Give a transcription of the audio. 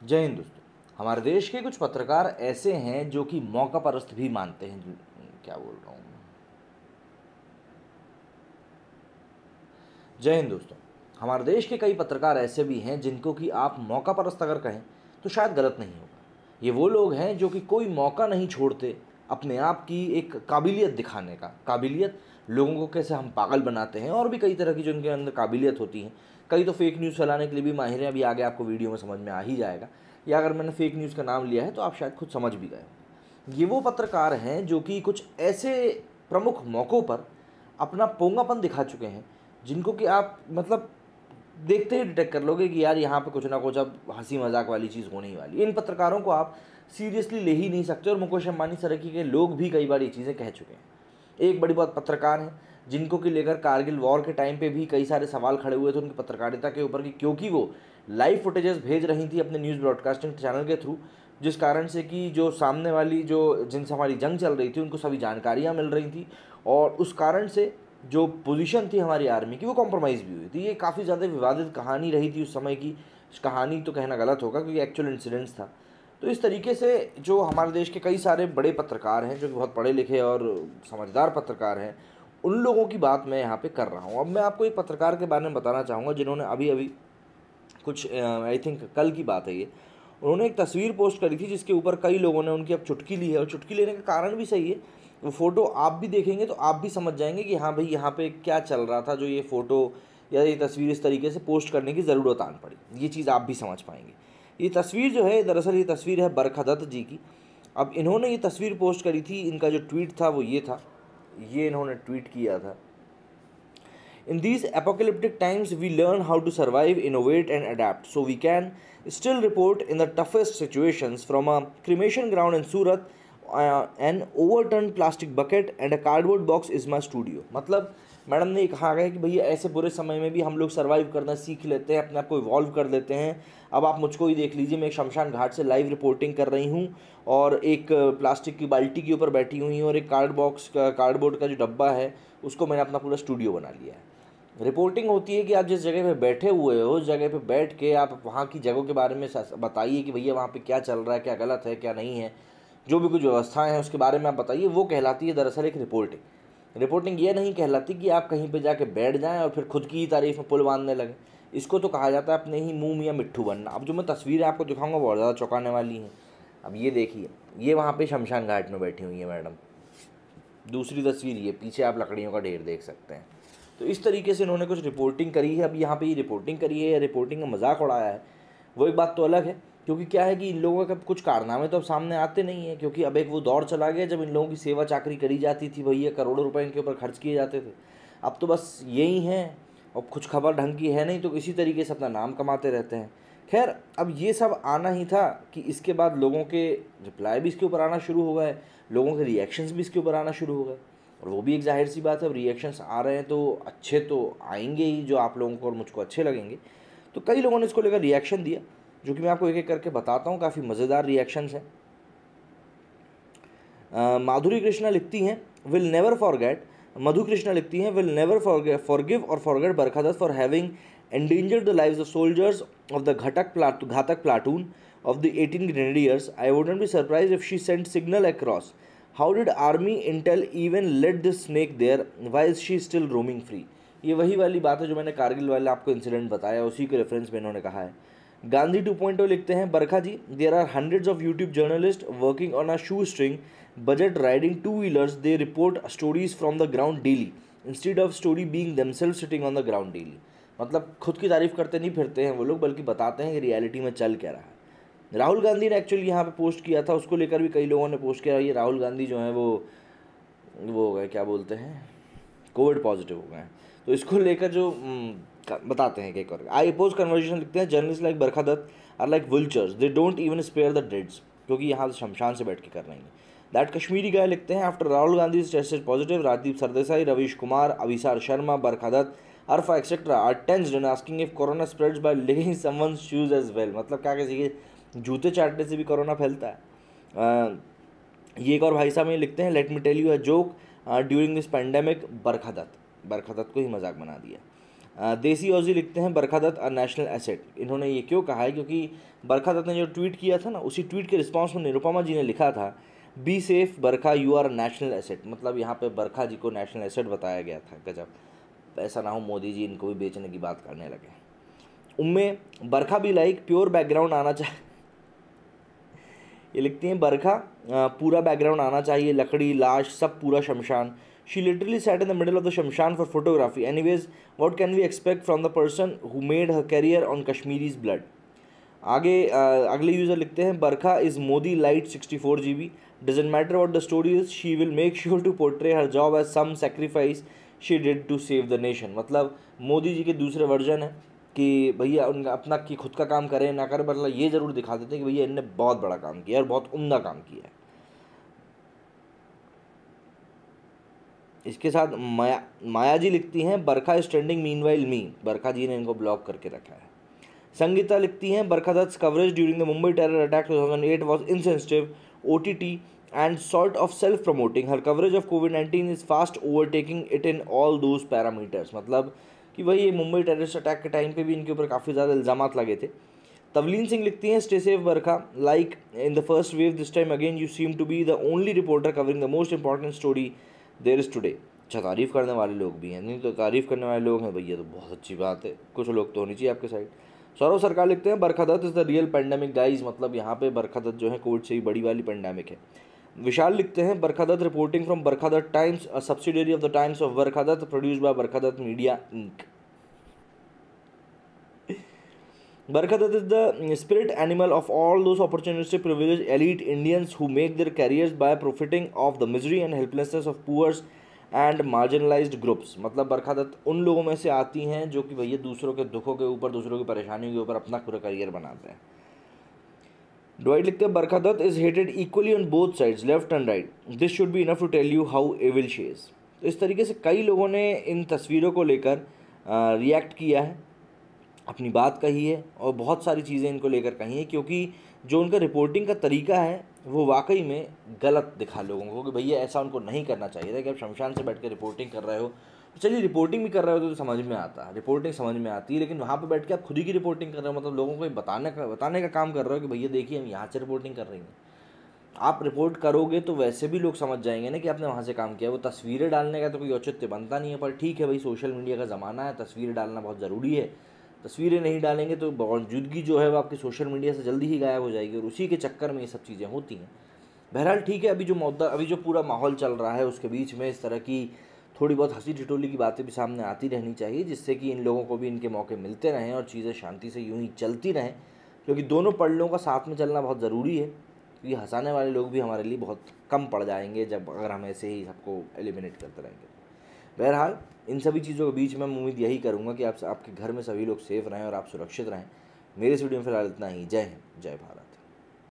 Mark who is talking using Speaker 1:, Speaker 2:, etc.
Speaker 1: जय हिंद दोस्तों। हमारे देश के कुछ पत्रकार ऐसे हैं जो कि मौका परस्त भी मानते हैं क्या बोल रहा हूँ मैं। जय हिंद दोस्तों। हमारे देश के कई पत्रकार ऐसे भी हैं जिनको कि आप मौका परस्त अगर कहें तो शायद गलत नहीं होगा। ये वो लोग हैं जो कि कोई मौका नहीं छोड़ते अपने आप की एक काबिलियत दिखाने का। काबिलियत, लोगों को कैसे हम पागल बनाते हैं, और भी कई तरह की जो उनके अंदर काबिलियत होती हैं। कई तो फेक न्यूज़ फैलाने के लिए भी माहिर हैं, अभी आगे आपको वीडियो में समझ में आ ही जाएगा। या अगर मैंने फेक न्यूज़ का नाम लिया है तो आप शायद खुद समझ भी गए होंगे। ये वो पत्रकार हैं जो कि कुछ ऐसे प्रमुख मौक़ों पर अपना पोंगापन दिखा चुके हैं जिनको कि आप मतलब देखते ही डिटेक्ट कर लोगे कि यार यहाँ पे कुछ ना कुछ अब हंसी मजाक वाली चीज़ होने ही वाली है। इन पत्रकारों को आप सीरियसली ले ही नहीं सकते, और मुकेश अंबानी तरक्की के लोग भी कई बार ये चीज़ें कह चुके हैं। एक बड़ी बात पत्रकार हैं जिनको कि लेकर कारगिल वॉर के टाइम पे भी कई सारे सवाल खड़े हुए थे उनकी पत्रकारिता के ऊपर, कि क्योंकि वो लाइव फुटेजेस भेज रही थी अपने न्यूज़ ब्रॉडकास्टिंग चैनल के थ्रू, जिस कारण से कि जो सामने वाली जो जिनसे हमारी जंग चल रही थी उनको सभी जानकारियाँ मिल रही थी, और उस कारण से जो पोजीशन थी हमारी आर्मी की वो कॉम्प्रोमाइज़ भी हुई थी। ये काफ़ी ज़्यादा विवादित कहानी रही थी उस समय की। कहानी तो कहना गलत होगा क्योंकि एक्चुअल इंसिडेंट्स था। तो इस तरीके से जो हमारे देश के कई सारे बड़े पत्रकार हैं जो कि बहुत पढ़े लिखे और समझदार पत्रकार हैं, उन लोगों की बात मैं यहाँ पे कर रहा हूँ। अब मैं आपको एक पत्रकार के बारे में बताना चाहूँगा जिन्होंने अभी अभी कुछ आई थिंक कल की बात है ये, उन्होंने एक तस्वीर पोस्ट करी थी जिसके ऊपर कई लोगों ने उनकी अब चुटकी ली है, और चुटकी लेने का कारण भी सही है। वो फ़ोटो आप भी देखेंगे तो आप भी समझ जाएंगे कि हाँ भाई यहाँ पे क्या चल रहा था, जो ये फ़ोटो या ये तस्वीर इस तरीके से पोस्ट करने की ज़रूरत आन पड़ी, ये चीज़ आप भी समझ पाएंगे। ये तस्वीर जो है, दरअसल ये तस्वीर है बरखा दत्त जी की। अब इन्होंने ये तस्वीर पोस्ट करी थी, इनका जो ट्वीट था वो ये था, ये इन्होंने ट्वीट किया था। In these apocalyptic times, we learn how to survive, innovate, and adapt so we can still report in the toughest situations, from a cremation ground in Surat, an overturned plastic bucket, and a cardboard box is my studio. मतलब madam ने कहा है कि भैया ऐसे बुरे समय में भी हम लोग सर्वाइव करना सीख लेते हैं, अपने आप को इवॉल्व कर लेते हैं। अब आप मुझको ही देख लीजिए, मैं एक शमशान घाट से लाइव रिपोर्टिंग कर रही हूँ और एक प्लास्टिक की बाल्टी के ऊपर बैठी हुई हूँ, और एक कार्डबोर्ड का जो डब्बा है उसको मैंने अपना पूरा स्टूडियो बना लिया है। रिपोर्टिंग होती है कि आप जिस जगह पे बैठे हुए हो उस जगह पे बैठ के आप वहाँ की जगहों के बारे में बताइए कि भैया वहाँ पे क्या चल रहा है, क्या गलत है, क्या नहीं है, जो भी कुछ व्यवस्थाएं हैं उसके बारे में आप बताइए। वो कहलाती है दरअसल एक रिपोर्टिंग। रिपोर्टिंग ये नहीं कहलाती कि आप कहीं पे जाके बैठ जाएं और फिर खुद की ही तारीफ में पुल बांधने लगें। इसको तो कहा जाता है अपने ही मुँह मियाँ मिट्ठू बनना। अब जो मैं तस्वीरें आपको दिखाऊँगा बहुत ज़्यादा चौंकाने वाली हैं। अब ये देखिए, ये वहाँ पर शमशान घाट में बैठी हुई है मैडम। दूसरी तस्वीर ये पीछे आप लकड़ियों का ढेर देख सकते हैं। तो इस तरीके से इन्होंने कुछ रिपोर्टिंग करी है। अब यहाँ पे ये रिपोर्टिंग करी है या रिपोर्टिंग का मजाक उड़ाया है, वो एक बात तो अलग है। क्योंकि क्या है कि इन लोगों का कुछ कारनामे तो अब सामने आते नहीं हैं, क्योंकि अब एक वो दौर चला गया जब इन लोगों की सेवा चाकरी करी जाती थी, भैया करोड़ों रुपए इनके ऊपर खर्च किए जाते थे। अब तो बस यही हैं, और कुछ खबर ढंग की है नहीं तो इसी तरीके से अपना नाम कमाते रहते हैं। खैर, अब ये सब आना ही था कि इसके बाद लोगों के रिप्लाई भी इसके ऊपर आना शुरू हो गए, लोगों के रिएक्शंस भी इसके ऊपर आना शुरू हो गए। और वो भी एक जाहिर सी बात है, अब रिएक्शंस आ रहे हैं तो अच्छे तो आएंगे ही, जो आप लोगों को और मुझको अच्छे लगेंगे। तो कई लोगों ने इसको लेकर रिएक्शन दिया, जो कि मैं आपको एक एक करके बताता हूँ। काफ़ी मज़ेदार रिएक्शंस हैं। माधुरी कृष्णा लिखती हैं, will never forget Madhu Krishna लिखती हैं, विल नेवर फॉरगिव और forget Barkha Dutt for having endangered the lives of soldiers of the Ghatak platoon of the 18 Grenadiers. I wouldn't be surprised if she sent signal across. How did army intel even let this snake there? Why is she still roaming free? ये वही वाली बात है जो मैंने कारगिल वाले आपको incident बताया, उसी के रेफरेंस में इन्होंने कहा है। गांधी 2.0 लिखते हैं, Barkha ji, there are hundreds of YouTube journalist working on a shoestring budget riding two wheelers, they report stories from the ground daily instead of story being themselves sitting on the ground daily. मतलब खुद की तारीफ करते नहीं फिरते हैं वो लोग, बल्कि बताते हैं कि रियलिटी में चल क्या रहा है। राहुल गांधी ने एक्चुअली यहाँ पे पोस्ट किया था, उसको लेकर भी कई लोगों ने पोस्ट किया। ये राहुल गांधी जो है वो हो गए, क्या बोलते हैं, कोविड पॉजिटिव हो गए हैं। तो इसको लेकर जो बताते हैं एक और आई पोस्ट कन्वर्सेशन लिखते हैं, journalist like Barkha Dutt are like vultures, they don't even spare the deads, क्योंकि यहाँ शमशान से बैठ के कर रहे हैं। दैट कश्मीरी गाय लिखते हैं, after Rahul Gandhi tested positive, Rajdeep Sardesai, Ravish Kumar, Abhisar Sharma, Barkha Dutt, Arfa etc. are tensed and asking if corona spreads by licking someone's shoes as well। मतलब क्या किसी के जूते चाटने से भी कोरोना फैलता है। ये एक और भाई साहब ये लिखते हैं, let me tell you a joke during this pandemic, Barkha Dutt को ही मजाक बना दिया। देसी औजी लिखते हैं Barkha Dutt a national asset. इन्होंने ये क्यों कहा है, क्योंकि बरखा दत्त ने जो ट्वीट किया था ना, उसी ट्वीट के रिस्पॉन्स में निरुपमा जी ने लिखा था be safe Barkha, you are a national asset. मतलब यहाँ पे बरखा जी को नेशनल एसेट बताया गया था। गजब, ऐसा ना हो मोदी जी इनको भी बेचने की बात करने लगे। उनमें बरखा भी लाइक प्योर बैकग्राउंड आना चाहिए, ये लिखती हैं बरखा पूरा बैकग्राउंड आना चाहिए, लकड़ी लाश सब पूरा शमशान। She literally sat in the middle of the shamshan for photography. Anyways what can we expect from the person who made her career on Kashmiris blood. आगे अगले यूज़र लिखते हैं Barkha is Modi lite 64 GB, doesn't matter what the story is, she will make sure to portray her job as some sacrifice she did to save the nation. मतलब मोदी जी के दूसरे version है कि भैया उनका अपना कि खुद का काम करें ना करें, मतलब ये ज़रूर दिखा देते हैं कि भैया इनने बहुत बड़ा काम किया और बहुत उम्दा काम किया है। इसके साथ माया जी लिखती हैं Barkha is trending meanwhile me. Barkha ji ने इनको ब्लॉक करके रखा है। संगीता लिखती हैं Barkha Dutt's coverage during the Mumbai terror attack 2008 was insensitive, OTT and sort of self-promoting. Her coverage of COVID-19 is fast overtaking it in all those parameters. मतलब कि भाई ये मुंबई टेररिस्ट अटैक के टाइम पे भी इनके ऊपर काफ़ी ज़्यादा इल्ज़ामात लगे थे। तवलीन सिंह लिखती हैं stay safe Barkha, like in the first wave this time again you seem to be the only reporter covering the most important story there is today. अच्छा, तारीफ़ करने वाले लोग भी हैं, नहीं तो तारीफ़ करने वाले लोग हैं भैया तो बहुत अच्छी बात है, कुछ लोग तो होनी चाहिए आपके साइड। सौरभ सरकार लिखते हैं Barkha Dutt is the real pandemic guys. मतलब यहाँ पे बरखा दत्त जो है कोविड से ही बड़ी वाली पेंडेमिक है। विशाल लिखते हैं Barkha Dutt reporting from Barkha Dutt Times, a subsidiary of the Times of Barkha Dutt, produced by Barkha Dutt Media Inc. Barkha Dutt is the spirit animal of all those opportunistic privileged elite Indians who make their careers by profiting of the misery and helplessness of poor and marginalized groups। मतलब बरखा दत्त उन लोगों में से आती हैं जो कि भैया दूसरों के दुखों के ऊपर, दूसरों की परेशानियों के ऊपर अपना पूरा करियर बनाते हैं। ड्वाइट लिखते हैं Barkha Dutt is hated equally on both sides, left and right, this should be enough to tell you how evil she is. तो इस तरीके से कई लोगों ने इन तस्वीरों को लेकर रिएक्ट किया है, अपनी बात कही है और बहुत सारी चीज़ें इनको लेकर कही हैं, क्योंकि जो उनका रिपोर्टिंग का तरीका है वो वाकई में गलत दिखा लोगों को कि भैया ऐसा उनको नहीं करना चाहिए था कि आप शमशान से बैठ के रिपोर्टिंग कर रहे हो। तो चलिए रिपोर्टिंग भी कर रहे हो तो समझ में आता है, रिपोर्टिंग समझ में आती है, लेकिन वहाँ पे बैठ के आप खुद ही की रिपोर्टिंग कर रहे हो, मतलब लोगों को बताने का काम कर रहे हो कि भैया देखिए हम यहाँ से रिपोर्टिंग कर रही हैं। आप रिपोर्ट करोगे तो वैसे भी लोग समझ जाएंगे ना कि आपने वहाँ से काम किया। वो तस्वीरें डालने का तो कोई औचित्य बनता नहीं है, पर ठीक है भाई, सोशल मीडिया का ज़माना है, तस्वीरें डालना बहुत ज़रूरी है। तस्वीरें नहीं डालेंगे तो मौजूदगी जो है वो आपकी सोशल मीडिया से जल्दी ही गायब हो जाएगी और उसी के चक्कर में ये सब चीज़ें होती हैं। बहरहाल ठीक है, अभी जो पूरा माहौल चल रहा है उसके बीच में इस तरह की थोड़ी बहुत हंसी ठिठोली की बातें भी सामने आती रहनी चाहिए, जिससे कि इन लोगों को भी इनके मौके मिलते रहें और चीज़ें शांति से यूं ही चलती रहें, क्योंकि दोनों पलड़ों का साथ में चलना बहुत ज़रूरी है। क्योंकि हंसाने वाले लोग भी हमारे लिए बहुत कम पड़ जाएंगे जब अगर हम ऐसे ही सबको एलिमिनेट करते रहेंगे। बहरहाल इन सभी चीज़ों के बीच में मैं उम्मीद यही करूँगा कि आपके घर में सभी लोग सेफ़ रहें और आप सुरक्षित रहें। मेरे इस वीडियो में फिलहाल इतना ही। जय हिंद, जय भारत।